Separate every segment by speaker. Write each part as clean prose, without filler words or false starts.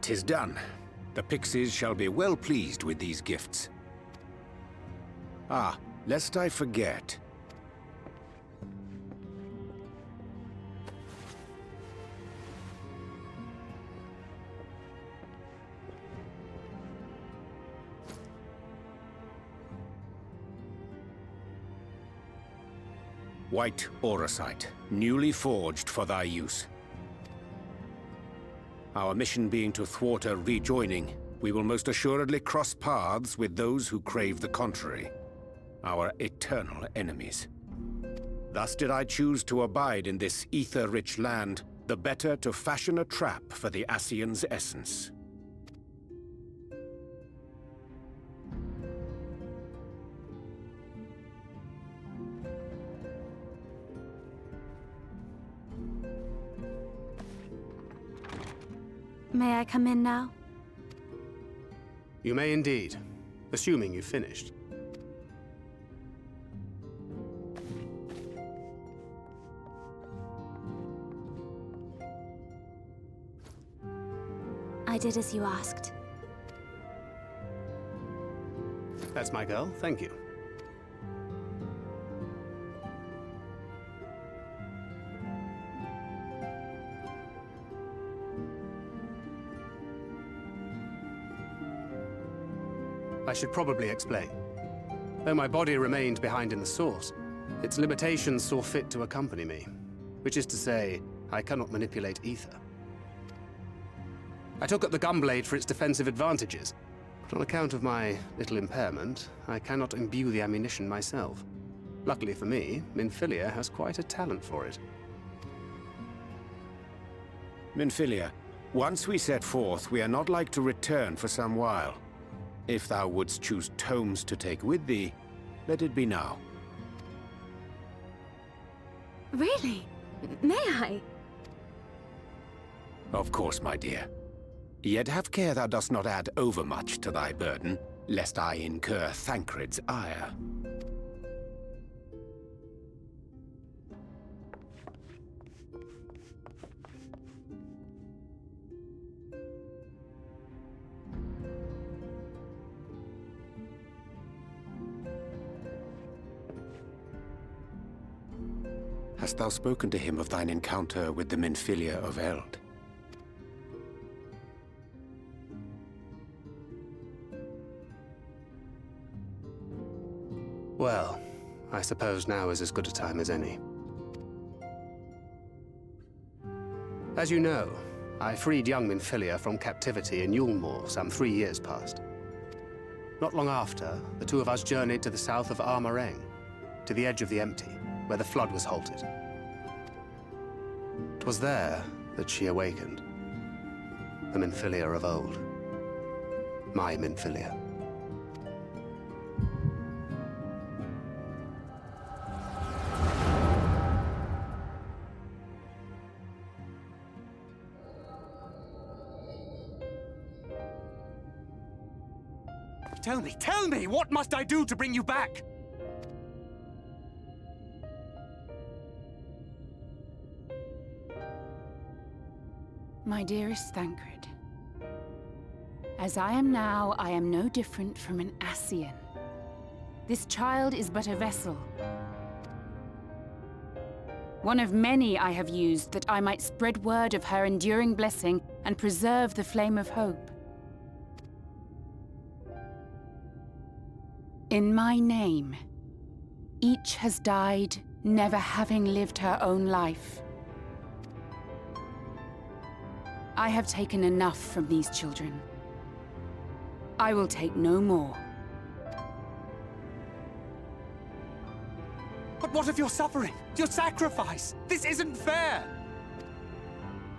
Speaker 1: 'Tis done. The pixies shall be well pleased with these gifts. Ah, lest I forget. White Aurosite, newly forged for thy use. Our mission being to thwart a rejoining, we will most assuredly cross paths with those who crave the contrary, our eternal enemies. Thus did I choose to abide in this ether-rich land, the better to fashion a trap for the Ascian's essence.
Speaker 2: May I come in now?
Speaker 3: You may indeed, assuming you've finished.
Speaker 2: I did as you asked.
Speaker 3: That's my girl, thank you. I should probably explain. Though my body remained behind in the source, its limitations saw fit to accompany me, which is to say, I cannot manipulate ether. I took up the gunblade for its defensive advantages, but on account of my little impairment, I cannot imbue the ammunition myself. Luckily for me, Minfilia has quite a talent for it.
Speaker 1: Minfilia, once we set forth, we are not like to return for some while. If thou wouldst choose tomes to take with thee, let it be now.
Speaker 2: Really? May I?
Speaker 1: Of course, my dear. Yet have care thou dost not add overmuch to thy burden, lest I incur Thancred's ire. Hast thou spoken to him of thine encounter with the Minfilia of Eld?
Speaker 3: Well, I suppose now is as good a time as any. As you know, I freed young Minfilia from captivity in Yulmore some 3 years past. Not long after, the two of us journeyed to the south of Armareng, to the edge of the Empty, where the flood was halted. 'Twas there that she awakened. The Minfilia of old. My Minfilia.
Speaker 4: Tell me, what must I do to bring you back?
Speaker 5: My dearest Thancred, as I am now, I am no different from an Ascian. This child is but a vessel. One of many I have used that I might spread word of her enduring blessing and preserve the flame of hope. In my name, each has died, never having lived her own life. I have taken enough from these children. I will take no more.
Speaker 4: But what of your suffering? Your sacrifice? This isn't fair!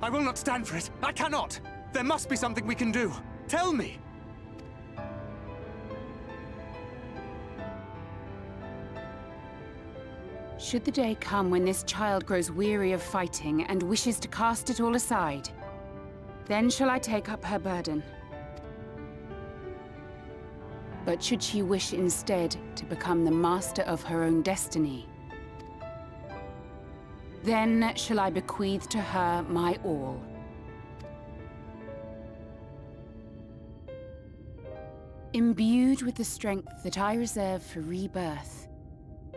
Speaker 4: I will not stand for it. I cannot! There must be something we can do. Tell me!
Speaker 5: Should the day come when this child grows weary of fighting and wishes to cast it all aside, then shall I take up her burden. But should she wish instead to become the master of her own destiny, then shall I bequeath to her my all. Imbued with the strength that I reserve for rebirth,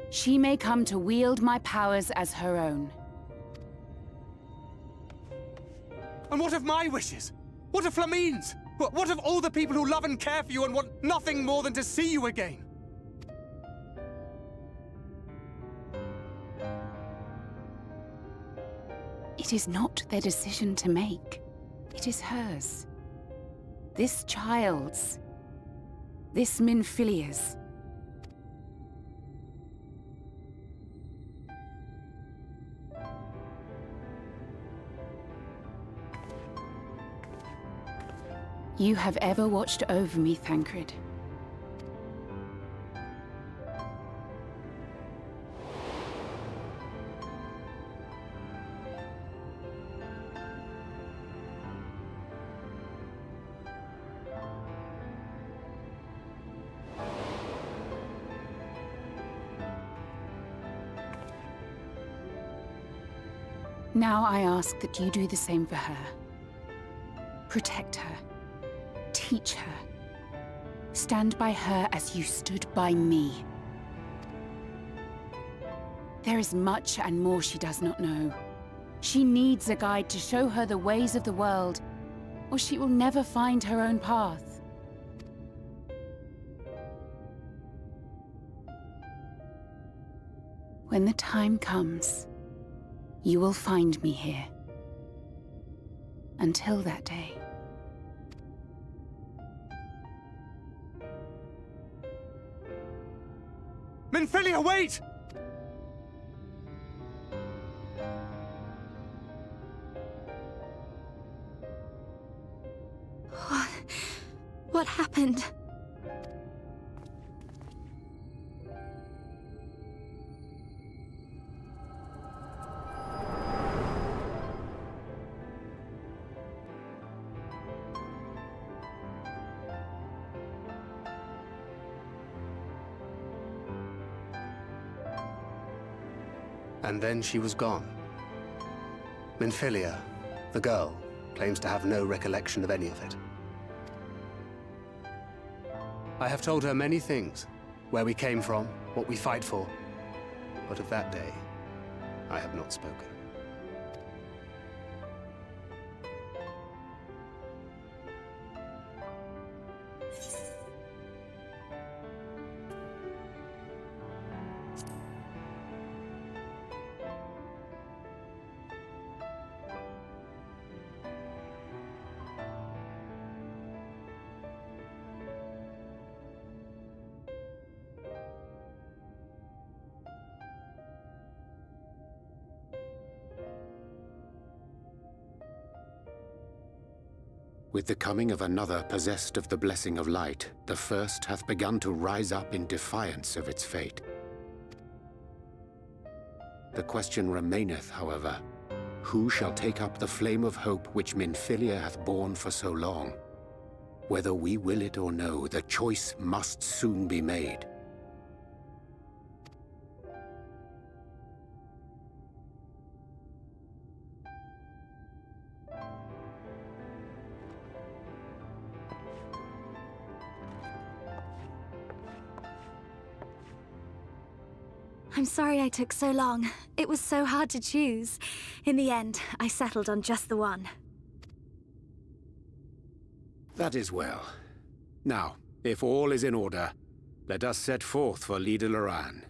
Speaker 5: she may come to wield my powers as her own.
Speaker 4: And what of my wishes? What of Flamine's? What of all the people who love and care for you and want nothing more than to see you again?
Speaker 5: It is not their decision to make. It is hers. This child's. This Minfilia's. You have ever watched over me, Thancred. Now I ask that you do the same for her. Protect her. Teach her. Stand by her as you stood by me. There is much and more she does not know. She needs a guide to show her the ways of the world, or she will never find her own path. When the time comes, you will find me here. Until that day.
Speaker 4: Minfilia, wait!
Speaker 2: What happened?
Speaker 3: And then she was gone. Minfilia, the girl, claims to have no recollection of any of it. I have told her many things, where we came from, what we fight for, but of that day, I have not spoken.
Speaker 1: With the coming of another possessed of the blessing of light, the first hath begun to rise up in defiance of its fate. The question remaineth, however, who shall take up the flame of hope which Minfilia hath borne for so long? Whether we will it or no, the choice must soon be made.
Speaker 2: I'm sorry I took so long. It was so hard to choose. In the end, I settled on just the one.
Speaker 1: That is well. Now, if all is in order, let us set forth for Lida Loran.